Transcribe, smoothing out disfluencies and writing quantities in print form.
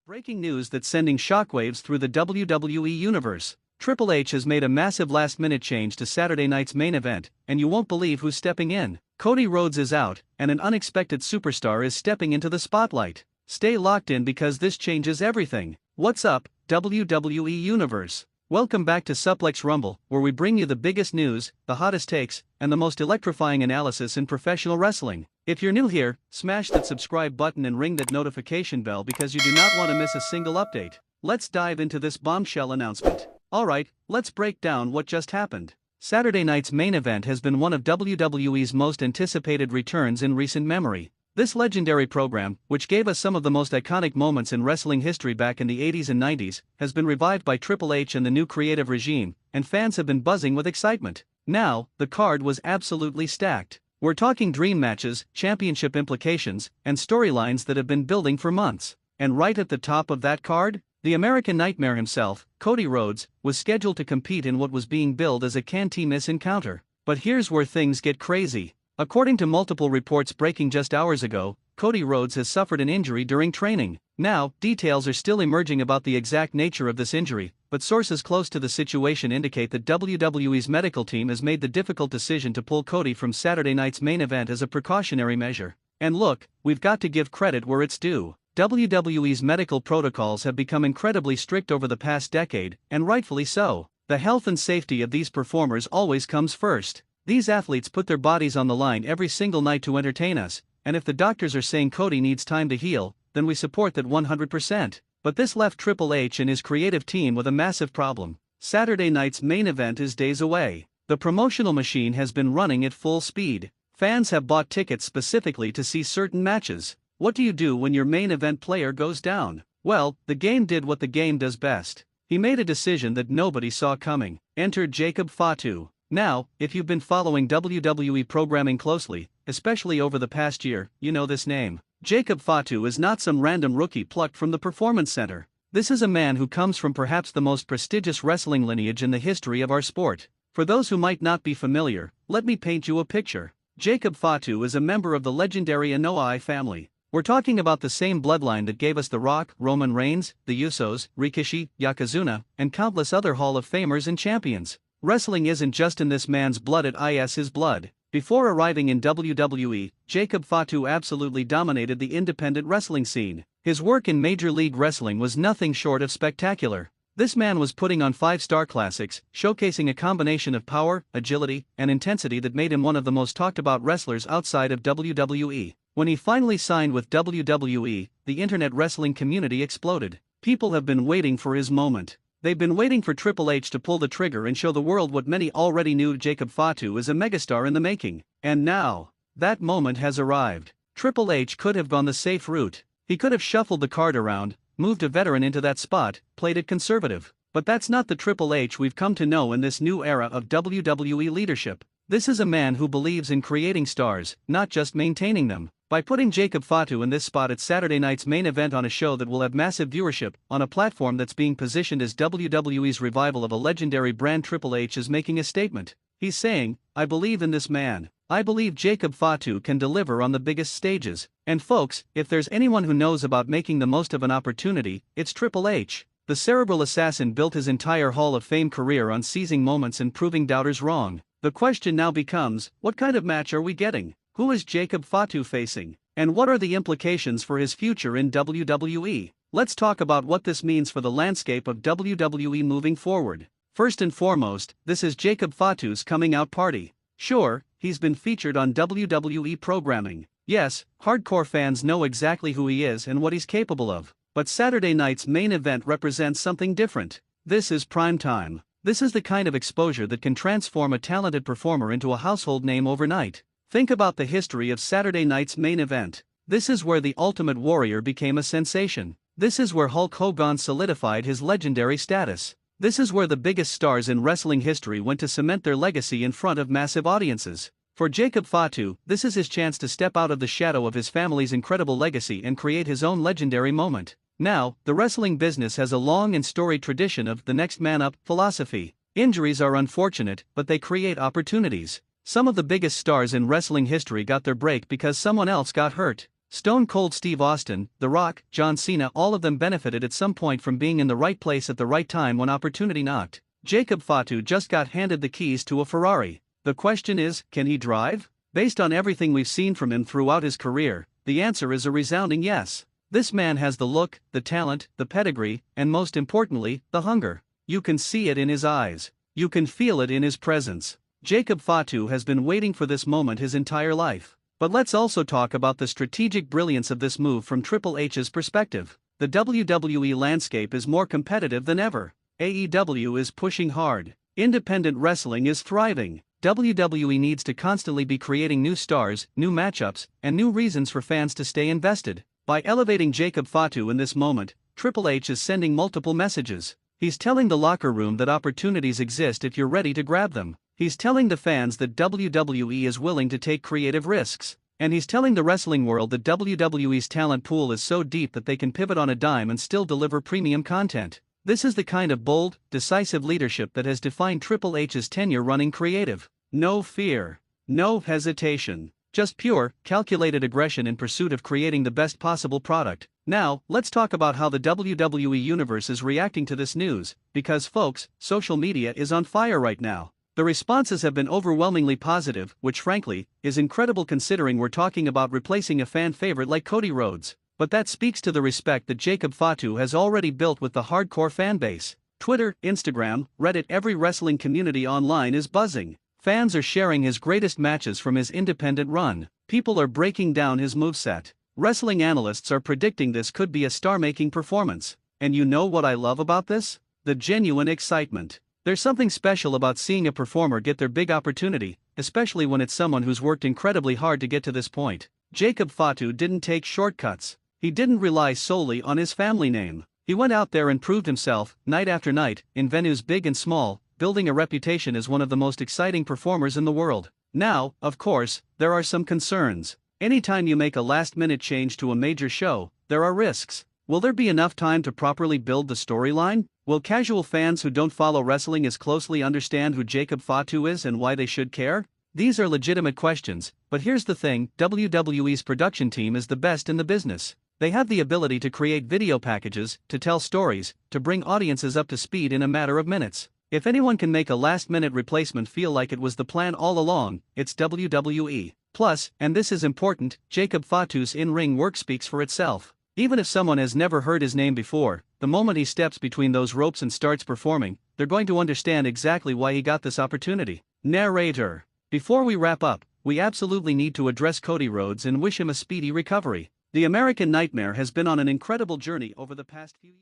Breaking news that's sending shockwaves through the WWE universe. Triple H has made a massive last-minute change to Saturday night's main event, and you won't believe who's stepping in. Cody Rhodes is out, and an unexpected superstar is stepping into the spotlight. Stay locked in because this changes everything. What's up, WWE Universe? Welcome back to Suplex Rumble, where we bring you the biggest news, the hottest takes, and the most electrifying analysis in professional wrestling. If you're new here, smash that subscribe button and ring that notification bell because you do not want to miss a single update. Let's dive into this bombshell announcement. Alright, let's break down what just happened. Saturday night's main event has been one of WWE's most anticipated returns in recent memory. This legendary program, which gave us some of the most iconic moments in wrestling history back in the 80s and 90s, has been revived by Triple H and the new creative regime, and fans have been buzzing with excitement. Now, the card was absolutely stacked. We're talking dream matches, championship implications, and storylines that have been building for months. And right at the top of that card, the American Nightmare himself, Cody Rhodes, was scheduled to compete in what was being billed as a can't-miss encounter. But here's where things get crazy. According to multiple reports breaking just hours ago, Cody Rhodes has suffered an injury during training. Now, details are still emerging about the exact nature of this injury, but sources close to the situation indicate that WWE's medical team has made the difficult decision to pull Cody from Saturday night's main event as a precautionary measure. And look, we've got to give credit where it's due. WWE's medical protocols have become incredibly strict over the past decade, and rightfully so. The health and safety of these performers always comes first. These athletes put their bodies on the line every single night to entertain us, and if the doctors are saying Cody needs time to heal, then we support that 100%. But this left Triple H and his creative team with a massive problem. Saturday night's main event is days away. The promotional machine has been running at full speed. Fans have bought tickets specifically to see certain matches. What do you do when your main event player goes down? Well, the game did what the game does best. He made a decision that nobody saw coming. Enter Jacob Fatu. Now, if you've been following WWE programming closely, especially over the past year, you know this name. Jacob Fatu is not some random rookie plucked from the Performance Center. This is a man who comes from perhaps the most prestigious wrestling lineage in the history of our sport. For those who might not be familiar, let me paint you a picture. Jacob Fatu is a member of the legendary Anoa'i family. We're talking about the same bloodline that gave us The Rock, Roman Reigns, the Usos, Rikishi, Yokozuna, and countless other Hall of Famers and champions. Wrestling isn't just in this man's blood, it is his blood. Before arriving in WWE, Jacob Fatu absolutely dominated the independent wrestling scene. His work in Major League Wrestling was nothing short of spectacular. This man was putting on five-star classics, showcasing a combination of power, agility, and intensity that made him one of the most talked-about wrestlers outside of WWE. When he finally signed with WWE, the internet wrestling community exploded. People have been waiting for his moment. They've been waiting for Triple H to pull the trigger and show the world what many already knew: Jacob Fatu is a megastar in the making. And now, that moment has arrived. Triple H could have gone the safe route. He could have shuffled the card around, moved a veteran into that spot, played it conservative. But that's not the Triple H we've come to know in this new era of WWE leadership. This is a man who believes in creating stars, not just maintaining them. By putting Jacob Fatu in this spot at Saturday night's main event on a show that will have massive viewership, on a platform that's being positioned as WWE's revival of a legendary brand, Triple H is making a statement. He's saying, I believe in this man. I believe Jacob Fatu can deliver on the biggest stages. And folks, if there's anyone who knows about making the most of an opportunity, it's Triple H. The cerebral assassin built his entire Hall of Fame career on seizing moments and proving doubters wrong. The question now becomes, what kind of match are we getting? Who is Jacob Fatu facing? And what are the implications for his future in WWE? Let's talk about what this means for the landscape of WWE moving forward. First and foremost, this is Jacob Fatu's coming out party. Sure, he's been featured on WWE programming. Yes, hardcore fans know exactly who he is and what he's capable of. But Saturday night's main event represents something different. This is prime time. This is the kind of exposure that can transform a talented performer into a household name overnight. Think about the history of Saturday night's main event. This is where the Ultimate Warrior became a sensation. This is where Hulk Hogan solidified his legendary status. This is where the biggest stars in wrestling history went to cement their legacy in front of massive audiences. For Jacob Fatu, this is his chance to step out of the shadow of his family's incredible legacy and create his own legendary moment. Now, the wrestling business has a long and storied tradition of the next man up philosophy. Injuries are unfortunate, but they create opportunities. Some of the biggest stars in wrestling history got their break because someone else got hurt. Stone Cold Steve Austin, The Rock, John Cena, all of them benefited at some point from being in the right place at the right time when opportunity knocked. Jacob Fatu just got handed the keys to a Ferrari. The question is, can he drive? Based on everything we've seen from him throughout his career, the answer is a resounding yes. This man has the look, the talent, the pedigree, and most importantly, the hunger. You can see it in his eyes. You can feel it in his presence. Jacob Fatu has been waiting for this moment his entire life. But let's also talk about the strategic brilliance of this move from Triple H's perspective. The WWE landscape is more competitive than ever. AEW is pushing hard. Independent wrestling is thriving. WWE needs to constantly be creating new stars, new matchups, and new reasons for fans to stay invested. By elevating Jacob Fatu in this moment, Triple H is sending multiple messages. He's telling the locker room that opportunities exist if you're ready to grab them. He's telling the fans that WWE is willing to take creative risks. And he's telling the wrestling world that WWE's talent pool is so deep that they can pivot on a dime and still deliver premium content. This is the kind of bold, decisive leadership that has defined Triple H's tenure running creative. No fear. No hesitation. Just pure, calculated aggression in pursuit of creating the best possible product. Now, let's talk about how the WWE Universe is reacting to this news, because folks, social media is on fire right now. The responses have been overwhelmingly positive, which frankly, is incredible considering we're talking about replacing a fan favorite like Cody Rhodes. But that speaks to the respect that Jacob Fatu has already built with the hardcore fanbase. Twitter, Instagram, Reddit, every wrestling community online is buzzing. Fans are sharing his greatest matches from his independent run. People are breaking down his moveset. Wrestling analysts are predicting this could be a star-making performance. And you know what I love about this? The genuine excitement. There's something special about seeing a performer get their big opportunity, especially when it's someone who's worked incredibly hard to get to this point. Jacob Fatu didn't take shortcuts. He didn't rely solely on his family name. He went out there and proved himself, night after night, in venues big and small, building a reputation as one of the most exciting performers in the world. Now, of course, there are some concerns. Anytime you make a last-minute change to a major show, there are risks. Will there be enough time to properly build the storyline? Will casual fans who don't follow wrestling as closely understand who Jacob Fatu is and why they should care? These are legitimate questions, but here's the thing, WWE's production team is the best in the business. They have the ability to create video packages, to tell stories, to bring audiences up to speed in a matter of minutes. If anyone can make a last-minute replacement feel like it was the plan all along, it's WWE. Plus, and this is important, Jacob Fatu's in-ring work speaks for itself. Even if someone has never heard his name before, the moment he steps between those ropes and starts performing, they're going to understand exactly why he got this opportunity. Narrator. Before we wrap up, we absolutely need to address Cody Rhodes and wish him a speedy recovery. The American Nightmare has been on an incredible journey over the past few years.